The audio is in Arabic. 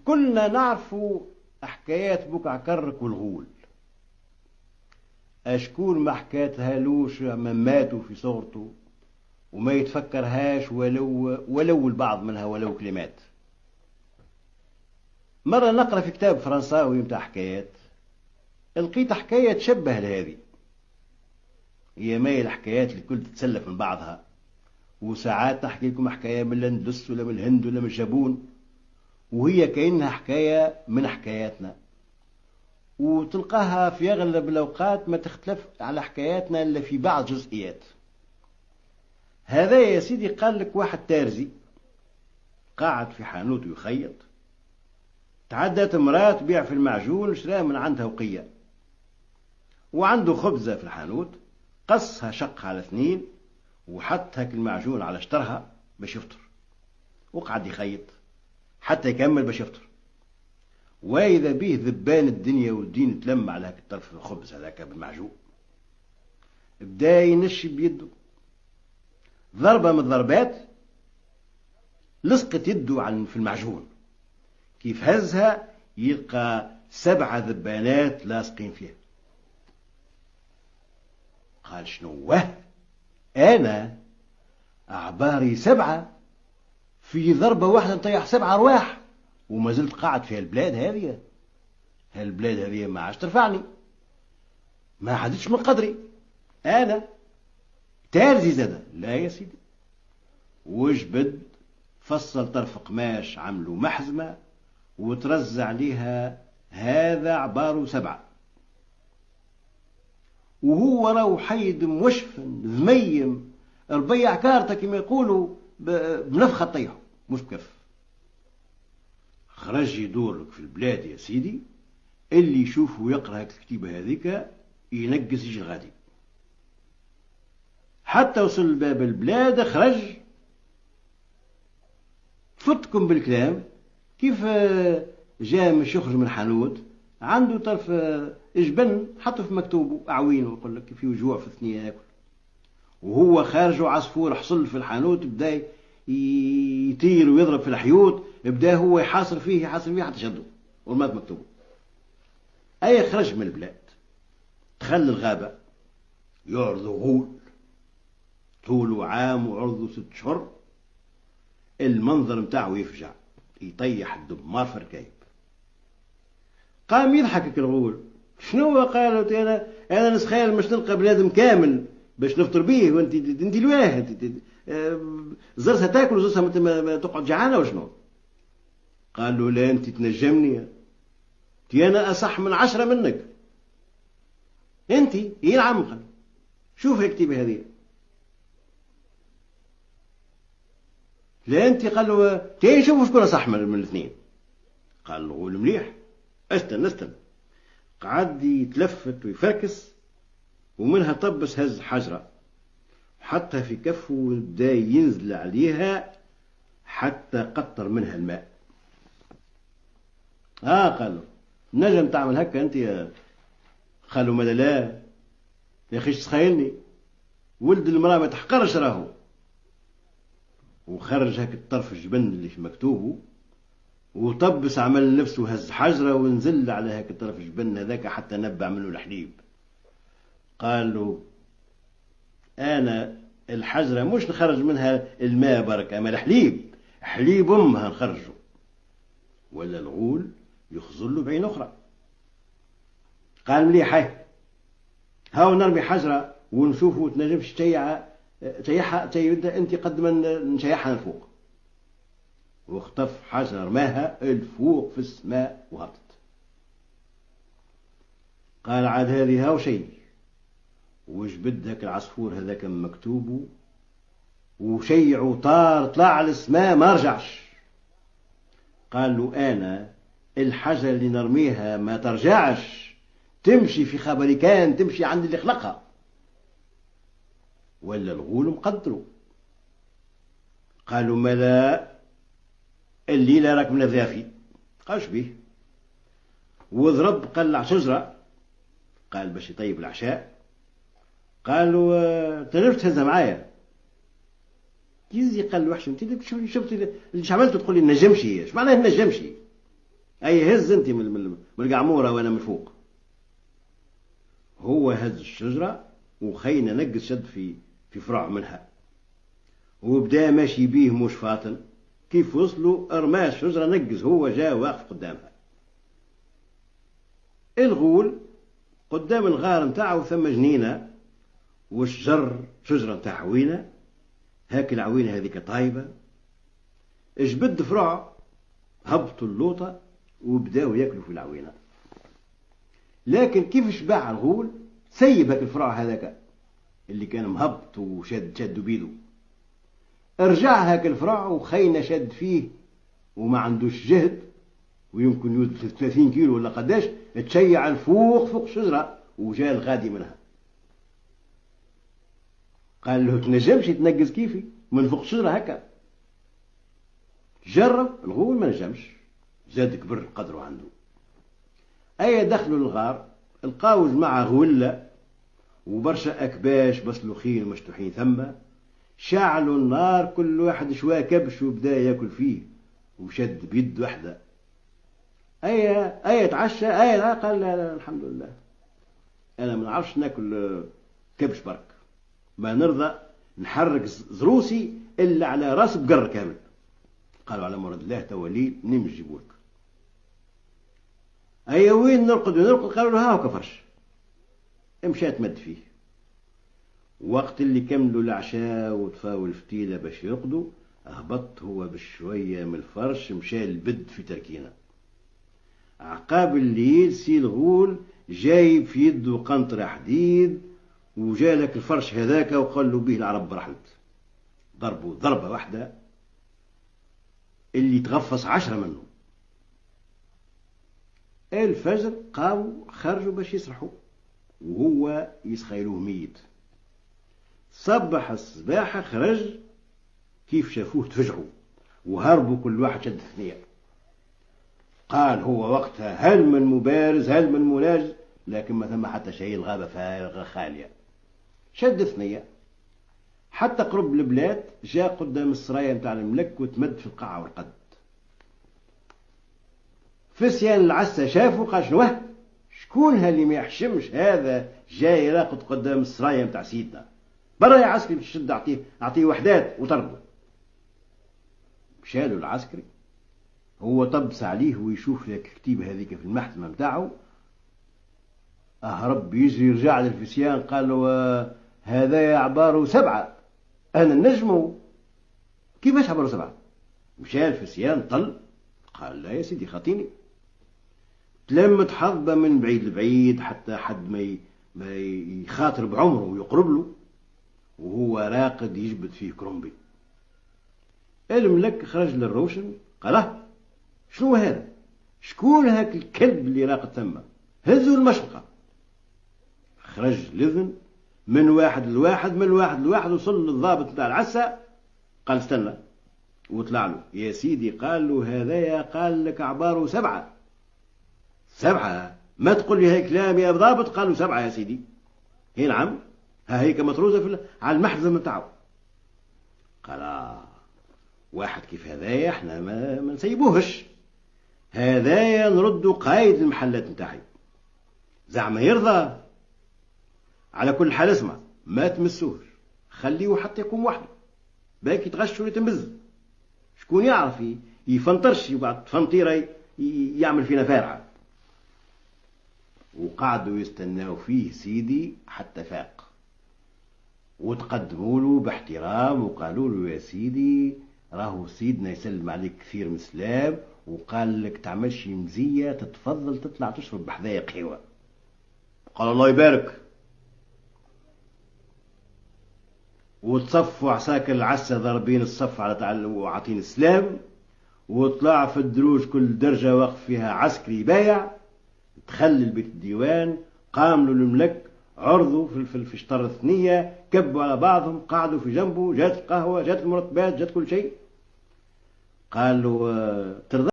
كلنا نعرفوا حكايات بكع كرك والغول. أشكون ما حكاتهالوش من ماتوا في صغرته وما يتفكرهاش ولو البعض منها ولو كلمات. مرة نقرأ في كتاب فرنساوي متاع حكايات، لقيت حكاية تشبه لهذه. هي ماي الحكايات الكل تتسلف من بعضها، وساعات نحكي لكم حكاية من الأندلس ولا من الهند ولا من الجابون، وهي كأنها حكاية من حكاياتنا، وتلقاها في أغلب الأوقات ما تختلف على حكاياتنا إلا في بعض جزئيات. هذا يا سيدي قال لك واحد تارزي قاعد في حانوت يخيط، تعدت امرأة تبيع في المعجون، شراها من عندها وقية، وعنده خبزة في الحانوت، قصها شقها على 2 وحط هاك المعجون على شطرها باش يفطر، وقعد يخيط حتى يكمل باش يفطر. وإذا به ذبان الدنيا والدين تلم على هاك الطرف الخبز هذاك بالمعجون، بدا ينشي بيده، ضربة من الضربات لصقت يده في المعجون، كيف هزها يلقى 7 ذبانات لاصقين فيها. قال شنو أنا أعباري 7 في ضربة واحدة نطيح 7 أرواح، وما زلت قاعد في هالبلاد هذه. هالبلاد هذه ما عادش ترفعني، ما عادتش من قدري، أنا تارزي زادة. لا يا سيدي، وجبد فصل طرف قماش عملوا محزمة وترزع عليها هذا عباره 7، وهو راهو حيد موشفن ذميم ربيع كارته كما يقولوا بنفخة طيحه مش بكف. خرج يدور في البلاد يا سيدي، اللي يشوفه يقرأ الكتيبة هذيك ينقز يجي غادي، حتى وصل باب البلاد خرج. فتكم بالكلام كيف جاء مش يخرج من حانوت عنده طرف جبن حطه في مكتوبه أعوين، ويقول لك في وجوع في الثنية ياكل، وهو خارج عصفور حصل في الحانوت بدا يطير ويضرب في الحيوط، بدا هو يحاصر فيه حتى شده والمات مكتوبه. أي خرج من البلاد دخل الغابة يعرض غول طوله عام وعرضه 6 أشهر، المنظر متاعه يفجع، يطيح الدمار في ركايب. قام يضحك الغول، شنو قال انا نسخيل مش نلقى بنادم كامل باش نفطر بيه، وانت الواحد زرسها تاكل وزرسها ما تقعد جعانه وشنو؟ قال له لا انت تنجمني، انا اصح من 10 منك. انت هي نعم. قال شوف هالكتيبه هذه، لا انت. قال له تي شوفوا شكون اصح من الاثنين. قال له غول مليح، استنى. قعد يتلفت ويفركس، ومنها طبس هز حجرة حطها في كفه وبدا ينزل عليها حتى قطر منها الماء. قال له نجم تعمل هكا انت يا؟ قال له ماذا لا يا اخي، تخيلني ولد المرأة ما تحقرش راهو. وخرج هك الطرف الجبن اللي في مكتوبه وطبس عمل نفسه هز حجرة ونزل على هك الطرف الجبن هذاك حتى نبع منه الحليب. قال له أنا الحجرة مش نخرج منها الماء برك، أما الحليب حليب أمها نخرجه. ولا الغول يخزل له بعين أخرى. قال مليح، هاو نرمي حجرة ونشوفوا تنجمش تيحها انت قد من نشيحها الفوق. واختف حجر رماها الفوق في السماء وهبطت. قال عاد هذه هاو شيء، وجبد هاك العصفور هذاك مكتوبه وشيع وطار طلع على السماء ما رجعش. قال له أنا الحجر اللي نرميها ما ترجعش، تمشي في خبري كان تمشي عند اللي خلقها. ولا الغول مقدره. قالوا ملا الليلة راك من الضيافي. قال شبيه؟ وضرب قلع شجرة، قال باش يطيب العشاء. قالوا تنجم تهزها معايا؟ يزي قال له وحش انت شفت اللي عملته تقول لي نجمشي؟ ايش معناه نجمشي؟ أي هز أنت من القعمورة وأنا من فوق. هو هز الشجرة وخينا نقص شد في فرع منها، وبدا ماشي بيه مش فاطن. كيف وصلوا ارماه الشجرة نقز، هو جاء واقف قدامها. الغول قدام الغار نتاعو ثم جنينة والشجر شجرة نتاع عوينة، هاك العوينة هذيك طايبة. اجبد فرع هبطوا اللوطة وبداوا ياكلوا في العوينة. لكن كيف شبع الغول سيب هاك الفرع هذاك اللي كان مهبط وشد بيدو، رجع هاك الفرع وخينا شد فيه وما عندوش جهد، ويمكن يوزن 30 كيلو ولا قداش، تشيع الفوق فوق شجرة وجاء الغادي منها. قال له تنجمش تنقز كيفي من فوق شجرة هكا؟ جرب. الغول ما نجمش، زاد كبر قدره عنده. أي دخلوا الغار لقاو جماعة غولة وبرشا أكباش مسلوخين مشتوحين ثم، شعلوا النار كل واحد شوية كبش وبدا ياكل فيه وشد بيد واحدة. أي تعشى لا قال لا الحمد لله أنا ما نعرفش ناكل كبش برك، ما نرضى نحرك زروسي إلا على راس بقر كامل. قالوا على مراد الله توليل نمشي جيبولك. أي وين نرقد ونرقد؟ قالوا له هاو كفرش. مشات مد فيه. وقت اللي كملوا العشاء وطفاوا الفتيلة باش يرقدوا، هبط هو بشوية من الفرش مشى البد في تركينة. عقاب الليل سي الغول جايب في يده قنطرة حديد وجالك الفرش هذاك وقال له به العرب برحلت. ضربوا ضربة واحدة اللي تغفص 10 منهم. الفجر قاموا خرجوا باش يسرحوا وهو يسخيلوه ميت. صبح الصباح خرج، كيف شافوه تفجعوا وهربوا كل واحد شد ثنية. قال هو وقتها هل من مبارز هل من مناجز، لكن ما ثم حتى شيء، الغابة فارغة خالية. شد ثنية حتى قرب البلاد، جاء قدام السرايا متاع الملك وتمد في القاعة والقد. فسيان العسى شافوا قال شنوه شكون اللي ما يحشمش هذا جاي يراقد قدام السرايا متاع سيدنا، برا يا عسكري تشد اعطيه وحدات وطردوا. مشالوا العسكري هو طبس عليه ويشوف الكتيبة هذيك في المحكمة متاعه، أهرب يجري يرجع للفسيان قال له هذا يا عباره 7 أنا النجمه. كيفاش عباره 7؟ مشى الفسيان طل قال لا يا سيدي خاطيني. تلمت حظبة من بعيد لبعيد حتى حد ما يخاطر بعمره ويقرب له وهو راقد يجبد فيه كرومبي. الملك خرج للروشن قال شنو هذا؟ شكون هاك الكلب اللي راقد ثم؟ هزوا المشرقة. خرج لذن من واحد لواحد وصل للضابط بتاع العسى قال استنى وطلع له يا سيدي قال له هذايا قال لك عباره 7 ما تقول لي هاي كلام يا ضابط؟ قال له 7 يا سيدي. هي نعم ها هيك مطروزة على المحزم متاعه. قال واحد كيف هذايا احنا ما نسيبوهش، هذايا نرد قايد المحلات نتاعي زعما يرضى. على كل حال اسمع ما تمسوهش، خليه حتى يقوم وحده باكي يتغش ويتمز، شكون يعرف يفنطرش بعد فنطيرة يعمل فينا فارعة. وقعدوا يستناو فيه سيدي حتى فاق، وتقدموا له باحترام وقالوا له يا سيدي راهو سيدنا يسلم عليك كثير من السلام وقال لك تعمل شي مزية تتفضل تطلع تشرب بحذايا قهوة. قال الله يبارك. وتصفوا عساكر العسى ضاربين الصف على وعاطين السلام، وطلع في الدروج كل درجة وقف فيها عسكري بايع. دخل البيت الديوان قام له الملك عرضوا في شطر الثنية، كبوا على بعضهم قعدوا في جنبه، جات القهوة جات المرتبات جات كل شيء. قال له ترضى